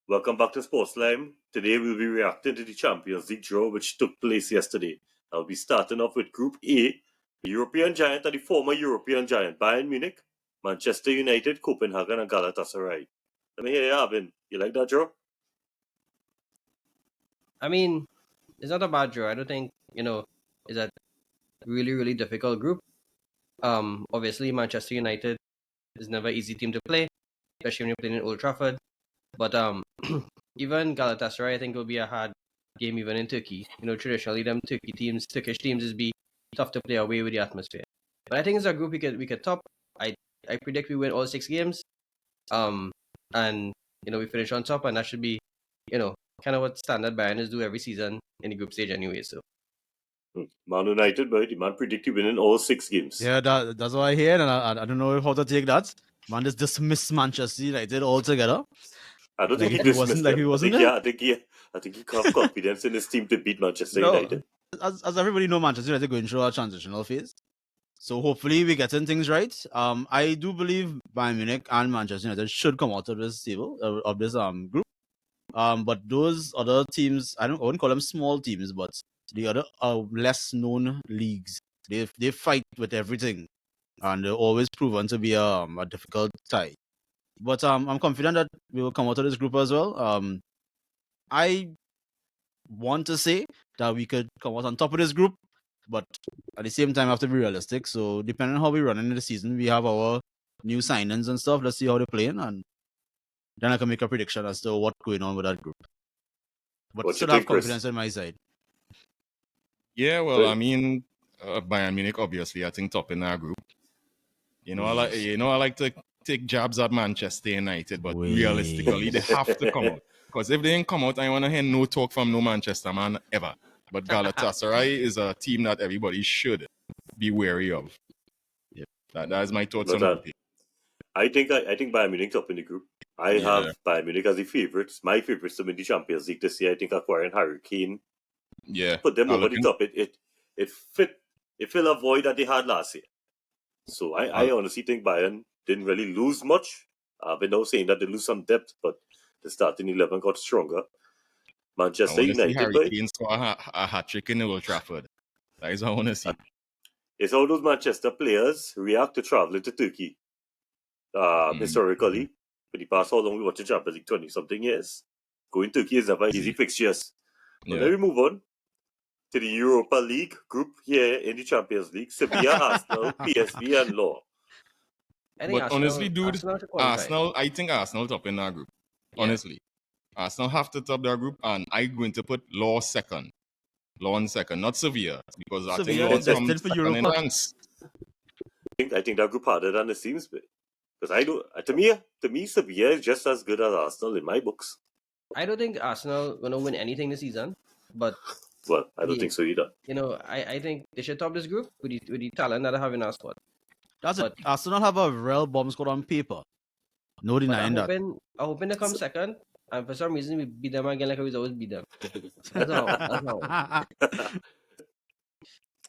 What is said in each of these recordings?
Welcome back to SportsLime. Today we'll be reacting to the Champions League draw which took place yesterday. I'll be starting off with Group A, the European giant and the former European giant Bayern Munich, Manchester United, Copenhagen and Galatasaray. Let me hear you, Alvin. You like that draw? I mean, it's not a bad draw. I don't think, it's a really, really difficult group. Obviously, Manchester United is never an easy team to play, especially when you're playing in Old Trafford. But even Galatasaray, I think, will be a hard game even in Turkey. Traditionally, them Turkish teams is be tough to play away with the atmosphere. But I think it's a group we could top. I predict we win all 6 games. And we finish on top, and that should be, kind of what standard Bayern do every season in the group stage anyway. So. Man United, but the man predicted winning all 6 games. Yeah, that's what I hear, and I don't know how to take that. Man just dismissed Manchester United altogether. I don't think he dismissed them. He wasn't I think he have confidence in his team to beat Manchester United. As everybody know, Manchester United going through a transitional phase. So hopefully we getting things right. I do believe Bayern Munich and Manchester United should come out of this table of this group. But those other teams, I wouldn't call them small teams, but the other less known leagues, they fight with everything, and they're always proven to be a difficult tie. But I'm confident that we will come out of this group as well. I want to say that we could come out on top of this group, but at the same time, I have to be realistic. So depending on how we run into the season, we have our new signings and stuff. Let's see how they're playing, and then I can make a prediction as to what's going on with that group. But still have confidence on my side. Yeah, well, I mean, Bayern Munich obviously, I think top in our group. I like to take jabs at Manchester United, but realistically, they have to come out. Because if they didn't come out, I want to hear no talk from no Manchester man ever. But Galatasaray is a team that everybody should be wary of. Yeah, that is my thoughts on it. I think Bayern Munich top in the group. I have Bayern Munich as the favourites. My favourites to win the Champions League this year. I think acquiring Harry Kane. Yeah. Put them over the top. It fill a void that they had last year. So I honestly think Bayern didn't really lose much. I've been now saying that they lose some depth, but the starting 11 got stronger. Manchester United, Harry Kane score a hat-trick in Old Trafford. That is what I want to see. It's how those Manchester players react to travelling to Turkey. Historically, for the past how long we watch the Champions League, 20-something years. Going to Turkey is never easy fixtures. But then we move on to the Europa League group here in the Champions League. Sevilla, Arsenal, PSV and Law. But honestly, dude, Arsenal, I think Arsenal top in our group. Yeah. Honestly. Arsenal have to top their group, and I'm going to put Law second. Law in second, not Sevilla. Because I think Law comes second in ranks. I think that group harder than it seems. Because to me, Sevilla is just as good as Arsenal in my books. I don't think Arsenal gonna win anything this season, but I don't think so either. I think they should top this group with the talent that they have in our squad. That's it. Arsenal have a real bomb squad on paper. No denying that. I'm hoping they come second, and for some reason we beat them again like we always beat them. That's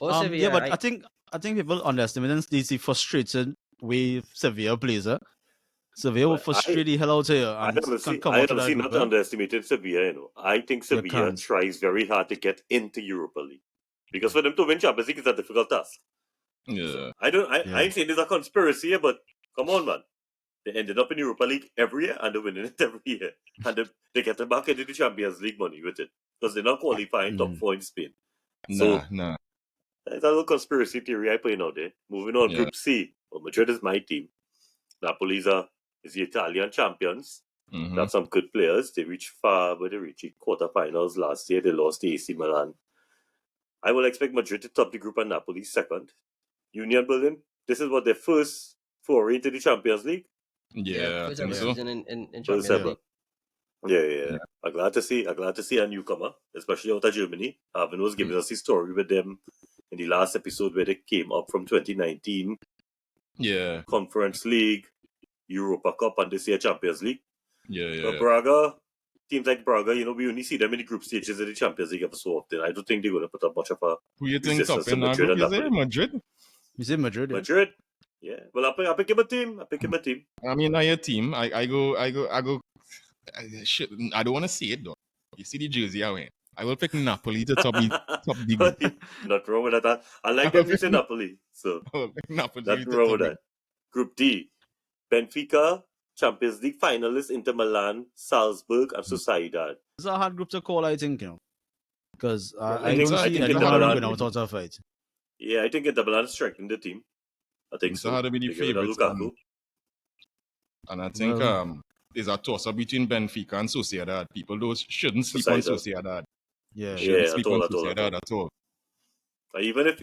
all. Sevilla, yeah, but I think people underestimate the frustrated way Sevilla plays. Sevilla will frustrate the hell out of you. I honestly not underestimating Sevilla. I think Sevilla tries very hard to get into Europa League. Because for them to win Champions League is a difficult task. Yeah. So I ain't saying there's a conspiracy here, but come on, man. They ended up in Europa League every year and they're winning it every year. And they get them back into the Champions League money with it. Because they're not qualifying top 4 in Spain. Nah. There's a little conspiracy theory I put out there. Moving on, Group C. Well, Madrid is my team. Napoli is the Italian champions. They have some good players. They reached far, but they reached quarterfinals last year. They lost to AC Milan. I will expect Madrid to top the group and Napoli second. Union Berlin, this is what their first foray into the Champions League. Yeah, I think so. In Champions League. Yeah. I'm glad to see a newcomer, especially out of Germany. Arvin was giving us the story with them in the last episode where they came up from 2019. Yeah. Conference League, Europa Cup, and this year Champions League. Yeah. Braga, teams like Braga, we only see them in the group stages of the Champions League ever so often. I don't think they're going to put up much of a who you think top in that group? Madrid? You say Madrid? Yeah. Madrid. Yeah. Well, I pick him a team. I mean, not your team. I go I don't want to see it though. You see the jersey I wear. I will pick Napoli to top the group. Not wrong with that. I like them using Napoli, so I will pick Napoli nothing to wrong top with the that. Group D, Benfica, Champions League finalists Inter Milan, Salzburg, and Sociedad. It's a hard group to call, I think, because Well, I don't I see think anyone Inter Milan. going out of a fight. Yeah, I think Inter Milan strengthened the team. I think so. Inter had to be the They get rid of favourites, Lukaku. and I think there's a toss-up between Benfica and Sociedad. People shouldn't sleep on Sociedad. Yeah, Shouldn't sleep on at Sociedad at all. Even if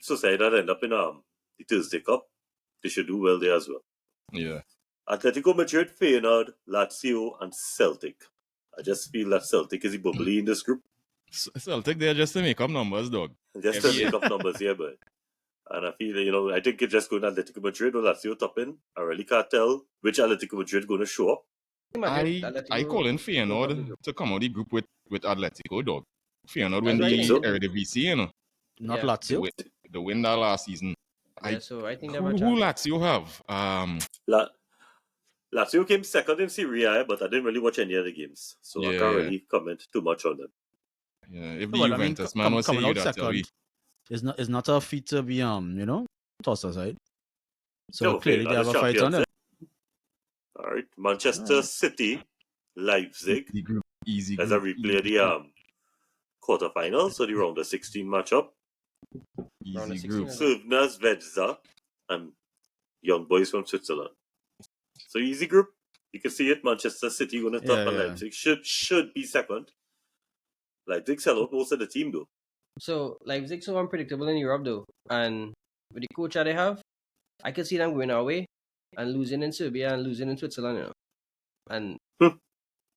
Sociedad end up in the Thursday Cup, they should do well there as well. Yeah. Atletico Madrid, Feyenoord, Lazio, and Celtic. I just feel that Celtic is the bubbly in this group. Celtic there just to make up numbers, dog. Just to make up numbers here, but. And I feel, I think it's just going to Atletico Madrid or Lazio top in. I really can't tell which Atletico Madrid going to show up. I call in Feyenoord to come out the group with Atletico, dog. Feyenoord win I the think so. Eredivisie, Not Lazio. The win that last season. So I think who Lazio have? Lazio came second in Serie A, but I didn't really watch any other games, so I can't really comment too much on them. Yeah, if the Juventus man was coming saying out that, second, it's not a feat to be tossed aside. So clearly they have a fight on them. All right, Manchester City, Leipzig. Easy as a replay of the quarterfinals, so the round of 16 matchup. Easy group. Cervena, Zvezda, and young boys from Switzerland. So easy group. You can see it. Manchester City going to top, and Leipzig should be second. Leipzig sell out most of the team though. So Leipzig so unpredictable in Europe though, and with the coach that they have, I can see them going our way and losing in Serbia and losing in Switzerland, And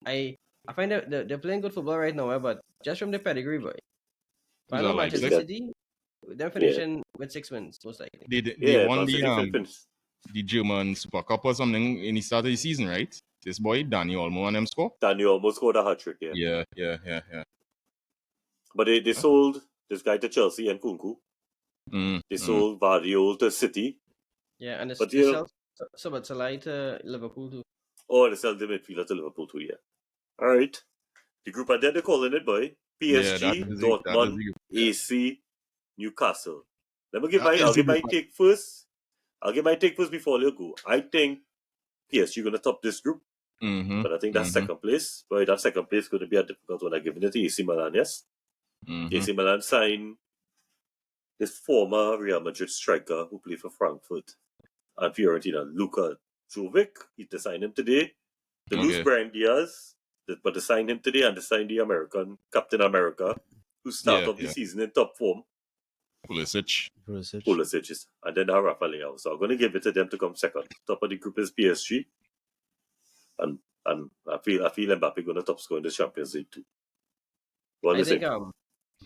I find that they're playing good football right now, but just from the pedigree, boy. But I know Manchester City, they're finishing with 6 wins most likely. They won the German Super Cup or something in the start of the season, right? This boy Dani Olmo and them score. Dani Olmo scored a hat-trick, Yeah. But they sold this guy to Chelsea and Kunku. They sold Vardiol to City. Yeah, and they sold Szoboszlai to Liverpool too. Oh, they sold the midfielder to Liverpool too, yeah. All right. The group are there, they're calling it, boy. PSG, Dortmund, AC, Newcastle. I'll give my take first. I'll give my take first before you go. I think PSG going to top this group. But I think that's second place. But that second place is going to be a difficult one. I'm giving it to AC Milan, yes? AC Milan signed this former Real Madrid striker who played for Frankfurt and Fiorentina, Luka Jovic. They signed him today. They lose Brian Diaz, but they signed him today, and they signed the American Captain America, who started off the season in top form. Pulisic. And then now Rafa Leao. So I'm going to give it to them to come second. Top of the group is PSG. And I feel Mbappe going to top score in the Champions League too.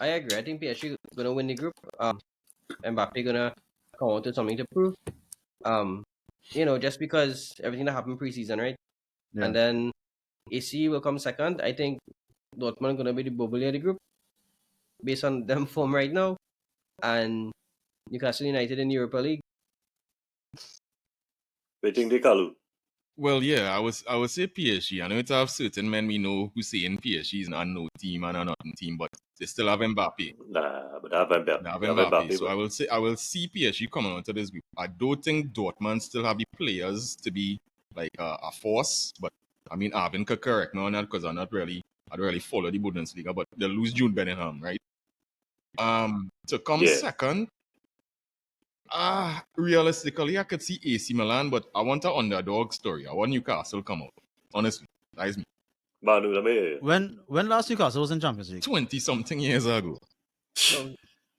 I agree. I think PSG going to win the group. Mbappe going to come out with something to prove. Just because everything that happened preseason, right? Yeah. And then AC will come second. I think Dortmund going to be the bubbly of the group based on them form right now. And Newcastle United in the Europa League. Waiting the Kalu. Well, yeah, I would say PSG. I know it's have certain men we know who say in PSG is an unknown team and a nothing team, but they still have Mbappe. Nah, but they have Mbappe. So I will see PSG coming onto this group. I don't think Dortmund still have the players to be like a force, but I mean Arvin could correct me on that because I don't really follow the Bundesliga, but they lose Jude Bellingham, right? To come second. Realistically, I could see AC Milan, but I want an underdog story. I want Newcastle come out. Honestly, that is me. When last Newcastle was in Champions League? 20-something years ago.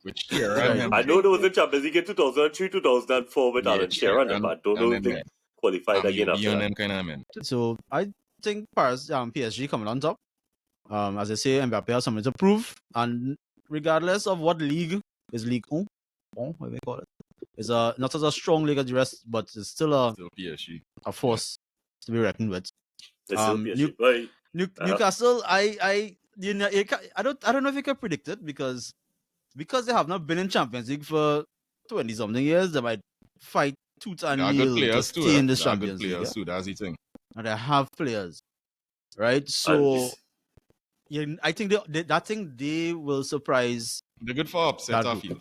Which I know there was in Champions League in 2003, 2004 with Alan Shearer, but I don't know if they qualified again after that. So I think PSG coming on top. As I say, Mbappe has something to prove, and regardless of what league is League 1, what do they call it? It's not as a strong league as the rest, but it's still PSG. A force to be reckoned with. Newcastle, I don't know if you can predict it because they have not been in Champions League for 20-something years. They might fight tooth and nail to stay in the Champions League. That's the thing. And they have players. right? So yeah, I think they will surprise. They're good for upset, that I group. feel.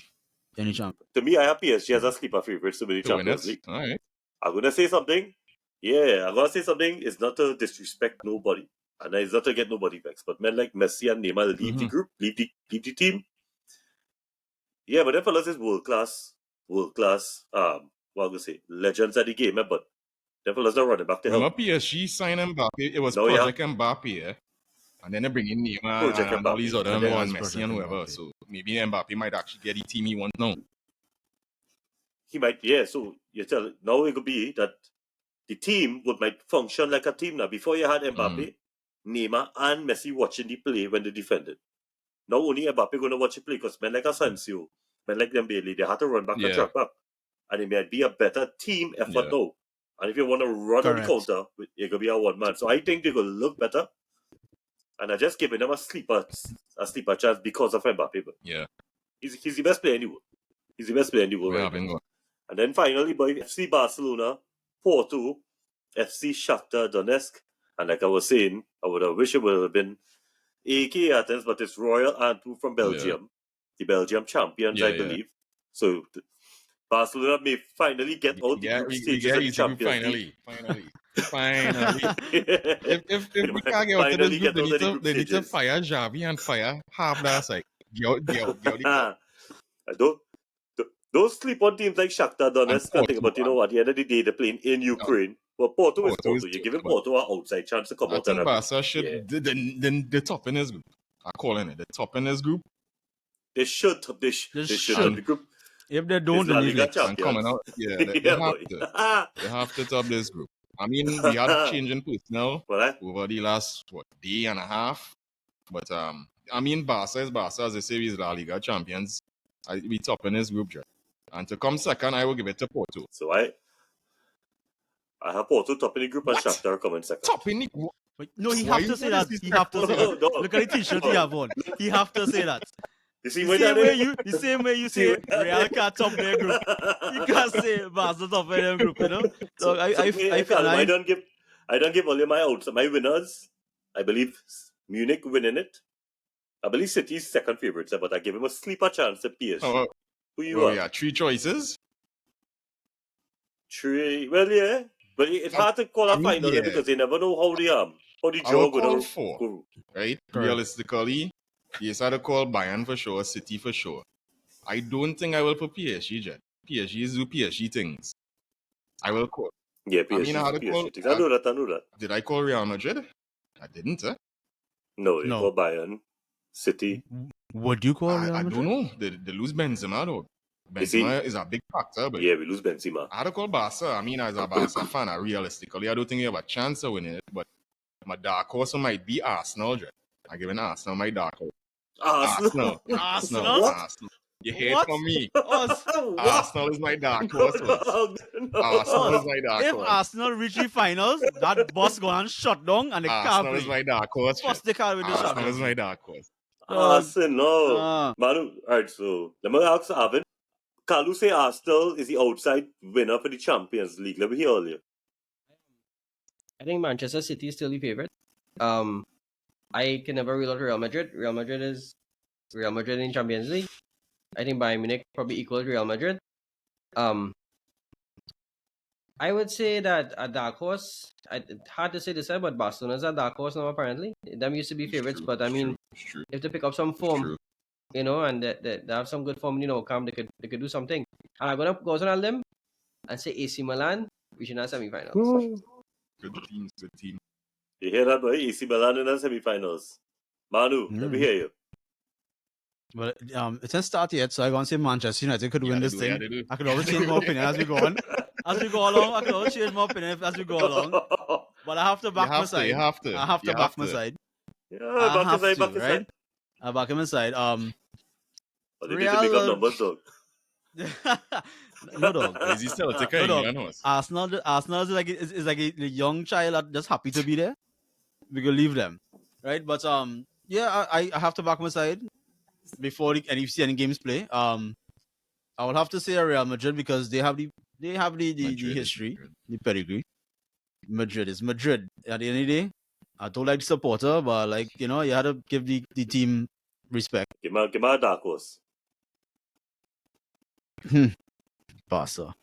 Any champ. To me, I have PSG as a sleeper favorite to win the To win Champions it. League. All right. I'm gonna say something. Yeah, I'm gonna say something. It's not to disrespect nobody, and it's not to get nobody vexed. But men like Messi and Neymar leave the group, leave the team. Yeah, but them fellas is world class. What I'm gonna say, legends at the game. But them fellas not running back to Remember help. PSG signed Mbappe? It was No, yeah. Project Mbappe, yeah? And then they bring in Neymar Project and all these Mbappe. other And then and it's Messi Project and whoever. Mbappe. So maybe Mbappe might actually get the team he wants now. He might, yeah. So you tell now it could be that the team might function like a team now. Before you had Mbappe, Neymar, and Messi watching the play when they defended. Now only Mbappe going to watch the play because men like Asensio, men like Dembele, they had to run back and track back. And it might be a better team effort now. And if you want to run on the Correct. counter, it could be a one man. So I think they're going to look better. And I just giving them a sleeper chance because of Mbappe. But Yeah. he's the best player in the world. He's the best player in the world We right haven't now. got. And then finally, by FC Barcelona, Porto, FC Shakhtar Donetsk. And like I was saying, I would have wished it would have been AK Athens, but it's Royal Antwerp from Belgium, the Belgium champions, I believe. So Barcelona may finally get out the group stages of the Champions League. Finally. If we can't get out of this group, they need to fire Xavi and fire half that side. Those sleep-on teams like Shakhtar Donetsk, I think, but you know, at the end of the day, they're playing in Ukraine. But Porto is Porto. You're giving Porto an outside chance to come I out. think Barca should, the top in this group. I'm calling it the top in this group. They should top the group. If they don't, La then Liga leave it. And coming out, they have to top this group. I mean, we had changing personnel over the last day and a half. But I mean, Barca is Barca, as they say, he's La Liga champions. We top in this group, Jack. And to come second, I will give it to Porto. So I have Porto top in the group and Shakhtar coming second. Top in the group? No, he have to say that. He have to say that. Look at the t-shirt he have on. He have to say that. You see The same way you say Real can't top their group. You can't say Barca top their group, you know? So I don't give only my outs. My winners, I believe Munich winning it. I believe City's second favourites, but I give him a sleeper chance at PSG. Who you are? Yeah, 3 choices. 3. Well, yeah. But it's hard to call a final because they never know how the draw call go. 4, right? Realistically, yes, I'd call Bayern for sure, City for sure. I don't think I will put PSG, Jet. PSG do PSG things. I will call. Yeah, PSG. I know that. Did I call Real Madrid? I didn't, No, you call Bayern, City. What do you call Real Madrid? I don't know. They lose Benzema, though. Benzema is a big factor. But yeah, we lose Benzema. I had to call Barca. I mean, as a Barca fan, realistically, I don't think you have a chance of winning it. But my dark horse might be Arsenal, Jet. I'm giving Arsenal my dark horse. Arsenal. You hear it from me. Arsenal is my dark horse. Arsenal is my dark horse. If Arsenal reach the finals, that boss go and shut down and they can't Arsenal play. is my dark horse. First they can't win the Arsenal is my dark horse. Arsenal. Manu, alright, so let me ask Arvin. Kalu say Arsenal is the outside winner for the Champions League. Let me hear earlier. I think Manchester City is still the favorite. I can never rule out Real Madrid. Real Madrid in Champions League. I think Bayern Munich probably equals Real Madrid. I would say that a dark horse. It's hard to say this, but Barcelona's a dark horse now. Apparently, them used to be favorites, but I mean, if they pick up some form, you know, and they have some good form, you know, they could do something. And I'm gonna go on a limb and say AC Milan reaching our semi-finals. Good team. You hear that, boy? AC Milan in the semi-finals. Manu, let me hear you. Well, it hasn't started yet, so I'm going to say Manchester United could win this thing. I could always change my opinion as we go on. As we go along, I could always change my opinion as we go along. But I have to back my side. I have to back my side. Yeah, back his side. Right? I back him inside. They need to make up numbers, dog. No, dog. Is he still a ticker? No, Arsenal is like a young child that just happy to be there. We could leave them, right? But yeah, I have to back my side before any games play. I would have to say Real Madrid because they have the history, the pedigree. Madrid is Madrid at the end of the day. I don't like the supporter, but like, you know, you had to give the team respect. Give me a dark horse. Barca.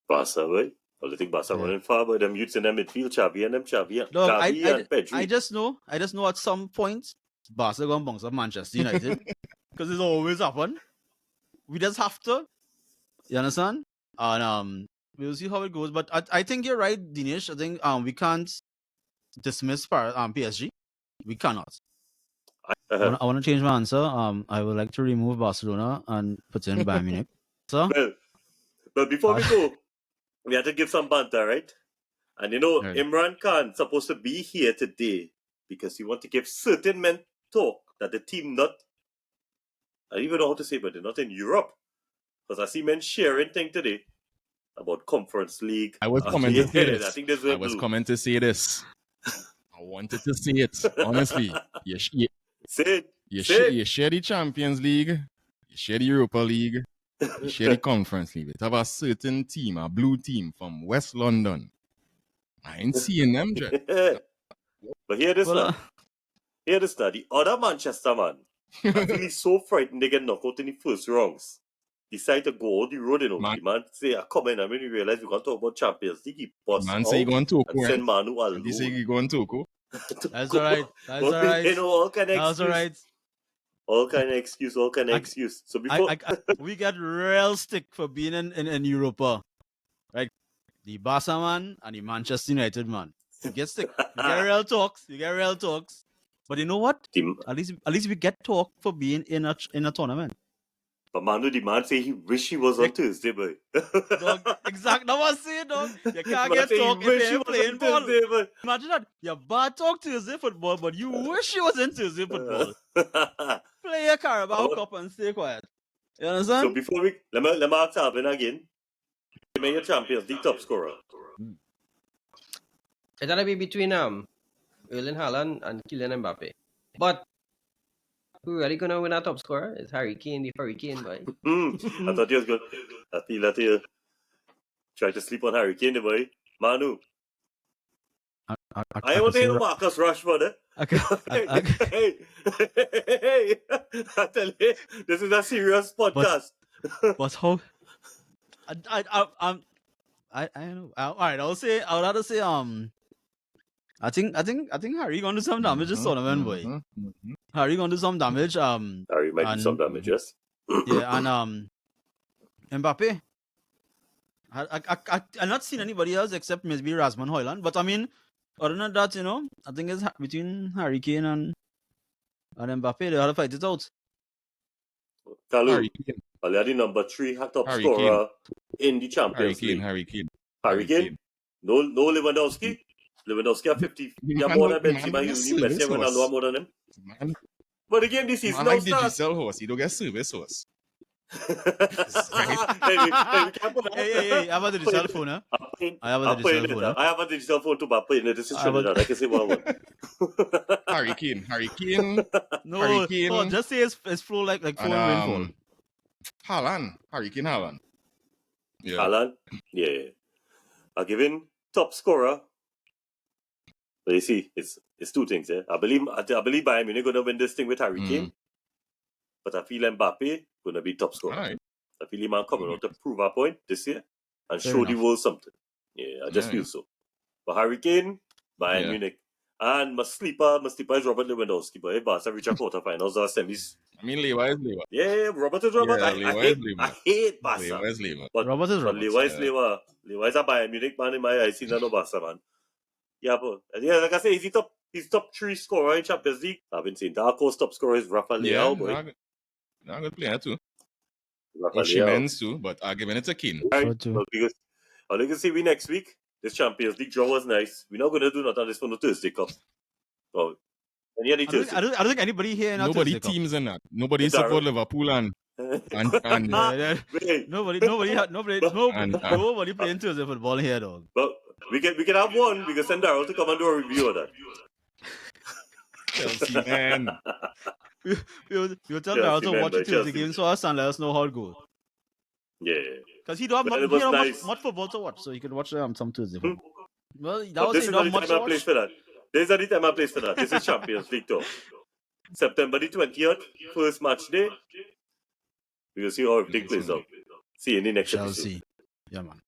Barca, right? Well, I think Barca running far, but them youths in the midfield, Xavi and Look, Gavi and Pedri. I just know at some point Barca gonna bounce up Manchester United because it's always happen. We just have to. You understand? And we'll see how it goes. But I think you're right, Dinesh. I think we can't dismiss PSG. We cannot. I want to change my answer. I would like to remove Barcelona and put in Bayern Munich. So, well, before we go, we have to give some banter, right? And you know, Right. Imran Khan supposed to be here today because he want to give certain men talk that the team not, I don't even know how to say, but they're not in Europe. Because I see men sharing thing today about Conference League. I was coming to say this. I think this I was coming to say this. I wanted to say it. Honestly, you say it. You share the Champions League, you share the Europa League, you share the Conference League. It have a certain team, a blue team from West London. I ain't seeing them, Jet. But hear this now. Hear this now. The other Manchester man, I feel he's so frightened they get knocked out in the first rounds. Decide to go all the road, you know. The man say, come in, and when you realize we're going to talk about Champions League, he busts Man say he going to and send Manu alone. He say he going to That's all right. That's all right. You know, all kind of That's all right. All kind of excuse. So before we get real stick for being in Europa. Right? The Barca man and the Manchester United man. You get stick. You get real talks. But you know what? At least we get talk for being in a tournament. But Manu, the man say he wish he was on Thursday, boy. Dog, exactly. That's what I'm saying, dog. You can't get talk if you're playing ball. Thursday, imagine that. You bad talk Thursday football, but you wish you was in Thursday football. Play your Carabao Cup and stay quiet. You understand? So before let me ask Alvin again. Give me your Champions League top scorer. It's gonna be between Erling Haaland and Kylian Mbappe. But who really gonna win our top scorer is Harry Kane, the Hurricane boy. I thought you was good. I feel that you try to sleep on Harry Kane, boy. Manu. I want to hear Marcus Rashford. Hey, I tell you, this is a serious podcast. But how? I don't know. All right, I'll have to say I think Harry gonna do some damage this tournament, boy. Harry gonna do some damage. Harry might do some damage, yes. Yeah, and Mbappe. I've not seen anybody else except maybe Rasmus Højlund. But I mean, other than that, you know, I think it's between Harry Kane and Mbappe. They have to fight it out. Kalu, are the number 3 top scorer in the Champions League? Harry Kane. No Lewandowski. Lewandowski have 50. Yeah, more than Benzema. Messi and Ronaldo more than him. Man, but the game this season now starts. Like the Giselle horse, you don't get service horse. Hey, I have a digital phone, huh? I have a digital phone. I have a digital phone too, but this is Trinidad. I can say one. Harry Kane. No, Harry Kane. No, just say it's flow like phone rainfall. Harry Kane Haaland. Yeah. Haaland? Yeah. I'll give him top scorer. But you see, it's two things, eh? I believe Bayern Munich gonna win this thing with Harry Kane. But I feel Mbappe gonna be top scorer. Right. I feel him coming out to prove a point this year and show the world something. Yeah, I just feel so. But Harry Kane, Bayern Munich. And my sleeper is Robert Lewandowski, but Barca reach a quarterfinals or semis. I mean, Lewa is Lewa. Yeah, Robert is Robert. Yeah, I hate Barca. Lewa is Lewa. But Robert is Robert. Lewa is Lewa. Lewa is a Bayern Munich man in my eyes. He's not no Barca man. Yeah, but like I say, he's top 3 scorer in Champions League. I've been saying dark horse top scorer is Rafa Leao, boy. Not a good player too. Rafa Leao too, but I'm giving it to Kane. Right, well, because all you can see next week, this Champions League draw was nice. We're not going to do nothing on this for the Thursday Cup. Oh, and yeah, I don't think anybody here in nobody teams in that. Nobody support Liverpool and nobody playing Thursday football here, dog. But we can have one. We can send Daryl to come and do a review of that. Chelsea, man. We'll tell Daryl to watch the Thursday game so us and let us know how it goes. Yeah. Because he don't have much football to watch, so he can watch some Thursday football. Well, that was not much to watch. For that. These are the time I place for that. This is Champions League tour. September the 20th, first match day. We will see how everything plays out. See you in the next Shall episode. see. Yeah, man.